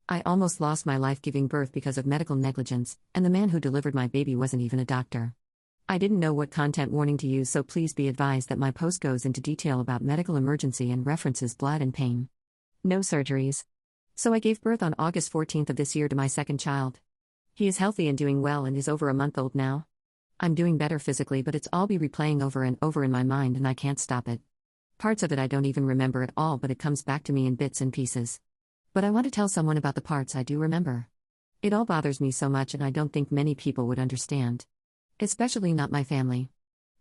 I almost lost my life giving birth because of medical negligence, and the man who delivered my baby wasn't even a doctor. I didn't know what content warning to use, so please be advised that my post goes into detail about medical emergency and references blood and pain. No surgeries. So I gave birth on August 14th of this year to my second child. He is healthy and doing well and is over a month old now. I'm doing better physically, but it's all be replaying over and over in my mind and I can't stop it. Parts of it I don't even remember at all, but it comes back to me in bits and pieces. But I want to tell someone about the parts I do remember. It all bothers me so much and I don't think many people would understand. Especially not my family.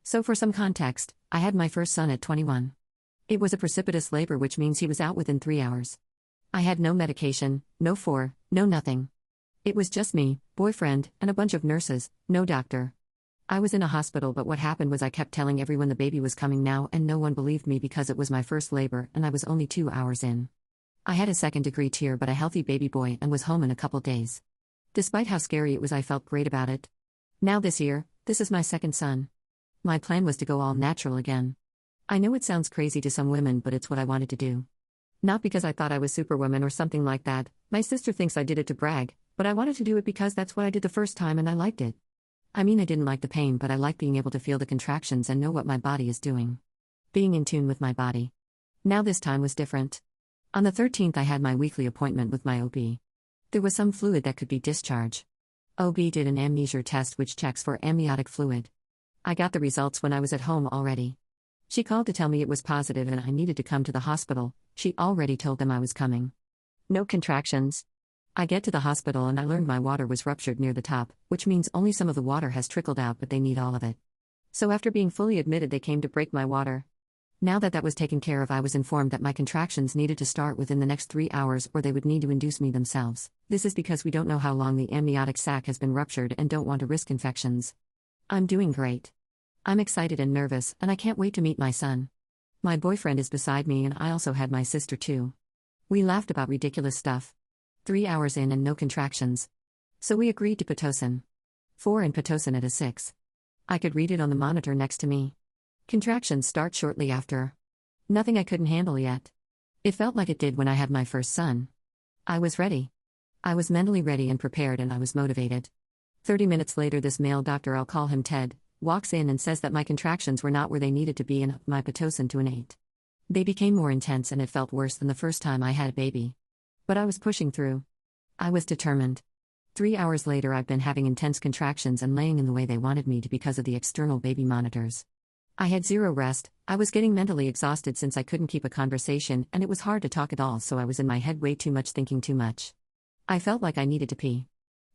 So for some context, I had my first son at 21. It was a precipitous labor, which means he was out within 3 hours. I had no medication, no nothing. It was just me, boyfriend, and a bunch of nurses, no doctor. I was in a hospital, but what happened was I kept telling everyone the baby was coming now and no one believed me because it was my first labor and I was only 2 hours in. I had a second-degree tear but a healthy baby boy and was home in a couple days. Despite how scary it was, I felt great about it. Now this year, this is my second son. My plan was to go all natural again. I know it sounds crazy to some women, but it's what I wanted to do. Not because I thought I was Superwoman or something like that. My sister thinks I did it to brag, but I wanted to do it because that's what I did the first time and I liked it. I mean, I didn't like the pain, but I like being able to feel the contractions and know what my body is doing. Being in tune with my body. Now this time was different. On the 13th I had my weekly appointment with my OB. There was some fluid that could be discharged. OB did an amnesia test which checks for amniotic fluid. I got the results when I was at home already. She called to tell me it was positive and I needed to come to the hospital. She already told them I was coming. No contractions. I get to the hospital and I learned my water was ruptured near the top, which means only some of the water has trickled out, but they need all of it. So after being fully admitted, they came to break my water. Now that was taken care of, I was informed that my contractions needed to start within the next 3 hours or they would need to induce me themselves. This is because we don't know how long the amniotic sac has been ruptured and don't want to risk infections. I'm doing great. I'm excited and nervous, and I can't wait to meet my son. My boyfriend is beside me and I also had my sister too. We laughed about ridiculous stuff. 3 hours in and no contractions. So we agreed to Pitocin. 4 in Pitocin at a 6. I could read it on the monitor next to me. Contractions start shortly after. Nothing I couldn't handle yet. It felt like it did when I had my first son. I was ready. I was mentally ready and prepared and I was motivated. 30 minutes later, this male doctor, I'll call him Ted, walks in and says that my contractions were not where they needed to be and upped my Pitocin to an 8. They became more intense and it felt worse than the first time I had a baby. But I was pushing through. I was determined. 3 hours later, I've been having intense contractions and laying in the way they wanted me to because of the external baby monitors. I had zero rest. I was getting mentally exhausted since I couldn't keep a conversation and it was hard to talk at all, so I was in my head way too much, thinking too much. I felt like I needed to pee.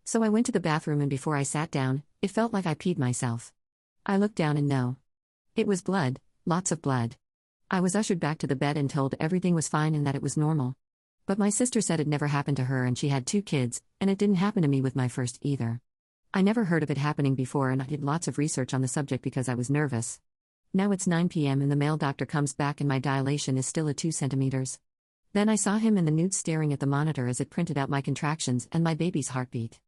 So I went to the bathroom and before I sat down, it felt like I peed myself. I looked down and no. It was blood, lots of blood. I was ushered back to the bed and told everything was fine and that it was normal. But my sister said it never happened to her and she had 2 kids, and it didn't happen to me with my first either. I never heard of it happening before and I did lots of research on the subject because I was nervous. Now it's 9 p.m. and the male doctor comes back and my dilation is still at 2 centimeters. Then I saw him in the nude staring at the monitor as it printed out my contractions and my baby's heartbeat.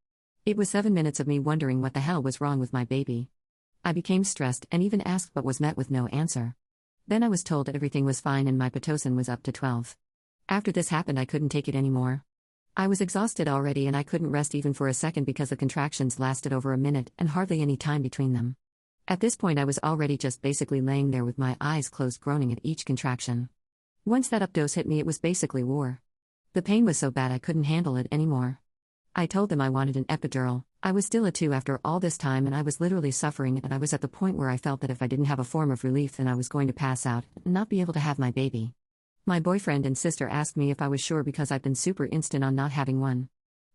It was 7 minutes of me wondering what the hell was wrong with my baby. I became stressed and even asked but was met with no answer. Then I was told everything was fine and my Pitocin was up to 12. After this happened, I couldn't take it anymore. I was exhausted already and I couldn't rest even for a second because the contractions lasted over a minute and hardly any time between them. At this point I was already just basically laying there with my eyes closed, groaning at each contraction. Once that updose hit me, it was basically war. The pain was so bad I couldn't handle it anymore. I told them I wanted an epidural. I was still a 2 after all this time and I was literally suffering and I was at the point where I felt that if I didn't have a form of relief then I was going to pass out and not be able to have my baby. My boyfriend and sister asked me if I was sure because I've been super instant on not having one.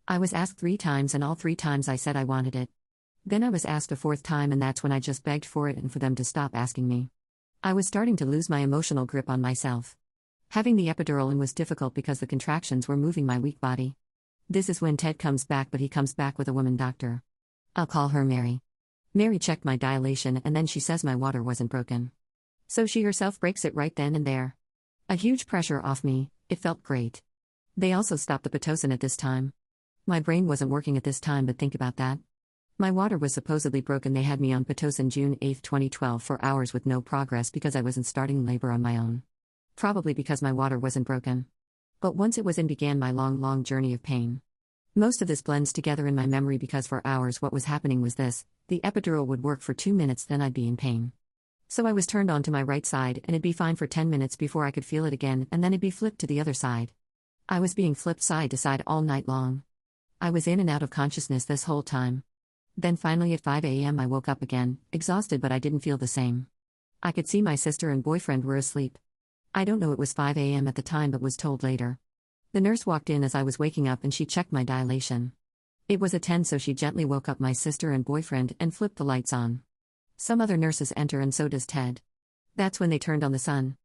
I was asked 3 times and all 3 times I said I wanted it. Then I was asked a 4th time and that's when I just begged for it and for them to stop asking me. I was starting to lose my emotional grip on myself. Having the epidural in was difficult because the contractions were moving my weak body. This is when Ted comes back, but he comes back with a woman doctor. I'll call her Mary. Mary checked my dilation and then she says my water wasn't broken. So she herself breaks it right then and there. A huge pressure off me, it felt great. They also stopped the Pitocin at this time. My brain wasn't working at this time, but think about that. My water was supposedly broken. They had me on Pitocin June 8, 2012 for hours with no progress because I wasn't starting labor on my own. Probably because my water wasn't broken. But once it was in began my long journey of pain. Most of this blends together in my memory because for hours what was happening was this: the epidural would work for 2 minutes, then I'd be in pain. So I was turned on to my right side and it'd be fine for 10 minutes before I could feel it again, and then it'd be flipped to the other side. I was being flipped side to side all night long. I was in and out of consciousness this whole time. Then finally at 5 a.m. I woke up again, exhausted, but I didn't feel the same. I could see my sister and boyfriend were asleep. I don't know it was 5 a.m. at the time but was told later. The nurse walked in as I was waking up and she checked my dilation. It was a 10, so she gently woke up my sister and boyfriend and flipped the lights on. Some other nurses enter and so does Ted. That's when they turned on the sun.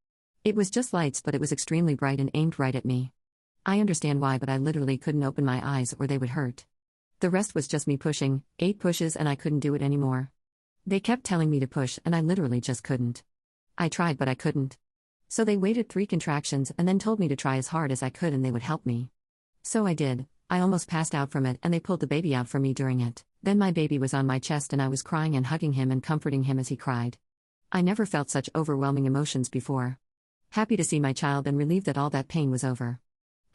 It was just lights, but it was extremely bright and aimed right at me. I understand why, but I literally couldn't open my eyes or they would hurt. The rest was just me pushing, 8 pushes, and I couldn't do it anymore. They kept telling me to push and I literally just couldn't. I tried but I couldn't. So they waited 3 contractions and then told me to try as hard as I could and they would help me. So I did. I almost passed out from it and they pulled the baby out for me during it. Then my baby was on my chest and I was crying and hugging him and comforting him as he cried. I never felt such overwhelming emotions before. Happy to see my child and relieved that all that pain was over.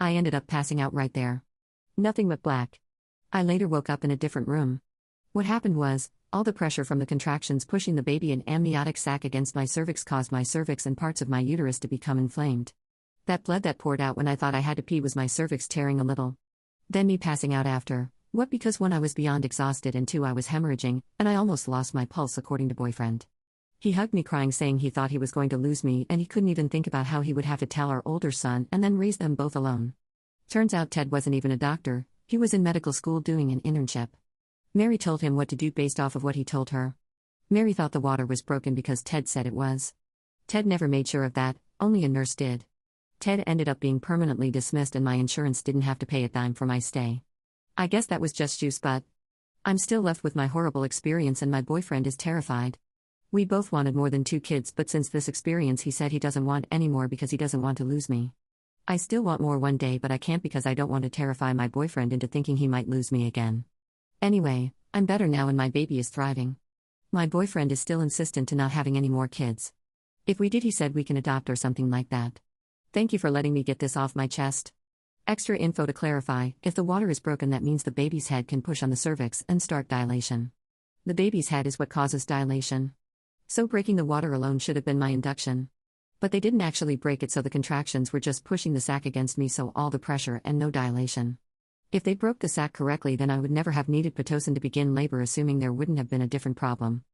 I ended up passing out right there. Nothing but black. I later woke up in a different room. What happened was, all the pressure from the contractions pushing the baby and amniotic sac against my cervix caused my cervix and parts of my uterus to become inflamed. That blood that poured out when I thought I had to pee was my cervix tearing a little. Then me passing out after. What? Because 1, I was beyond exhausted, and 2, I was hemorrhaging, and I almost lost my pulse according to boyfriend. He hugged me crying, saying he thought he was going to lose me and he couldn't even think about how he would have to tell our older son and then raise them both alone. Turns out Ted wasn't even a doctor, he was in medical school doing an internship. Mary told him what to do based off of what he told her. Mary thought the water was broken because Ted said it was. Ted never made sure of that, only a nurse did. Ted ended up being permanently dismissed and my insurance didn't have to pay a dime for my stay. I guess that was just juice, but I'm still left with my horrible experience and my boyfriend is terrified. We both wanted more than 2 kids, but since this experience he said he doesn't want any more because he doesn't want to lose me. I still want more one day, but I can't because I don't want to terrify my boyfriend into thinking he might lose me again. Anyway, I'm better now and my baby is thriving. My boyfriend is still insistent to not having any more kids. If we did, he said we can adopt or something like that. Thank you for letting me get this off my chest. Extra info to clarify: if the water is broken, that means the baby's head can push on the cervix and start dilation. The baby's head is what causes dilation. So breaking the water alone should have been my induction. But they didn't actually break it, so the contractions were just pushing the sac against me, so all the pressure and no dilation. If they broke the sac correctly, then I would never have needed Pitocin to begin labor, assuming there wouldn't have been a different problem.